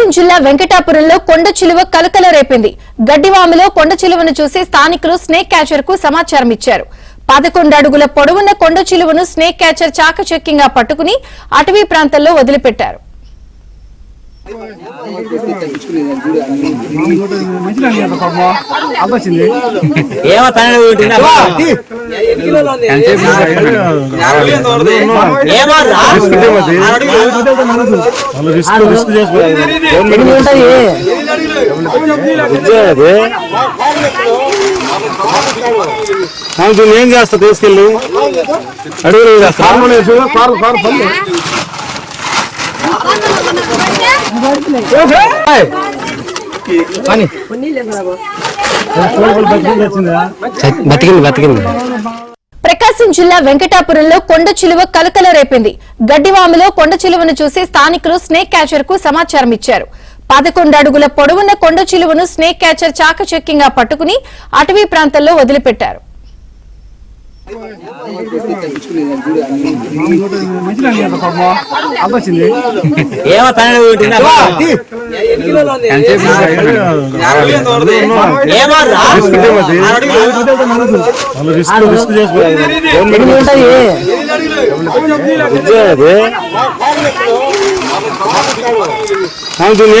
ప్రకాశం జిల్లా వెంకటాపురంలో కొండ చిలువ కలకల రేపింది. గడ్డివాములో కొండ చిలువను చూసి స్థానికులు స్నేక్ క్యాచర్ కు సమాచారం ఇచ్చారు. 11 అడుగుల పొడవున్న కొండ చిలువను స్నేక్ క్యాచర్ చాకచక్యంగా పట్టుకుని అటవీ ప్రాంతంలో వదిలిపెట్టారు. ఏం చేస్తా తీసుకెళ్ళి అడుగులు ప్రకాశం జిల్లా వెంకటాపురంలో కొండ చిలువ కలకల రేపింది. గడ్డివాములో కొండ చిలువను చూసి స్థానికులు స్నేక్ క్యాచర్ కు సమాచారం ఇచ్చారు. 11 అడుగుల పొడవున్న కొండ చిలువను స్నేక్ క్యాచర్ చాకచక్యంగా పట్టుకుని అటవీ ప్రాంతంలో వదిలిపెట్టారు.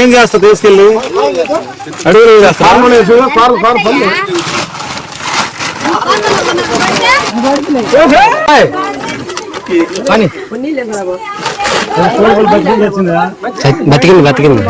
ఏం చేస్తా తీసుకెళ్ళి అడుగులు బతికింది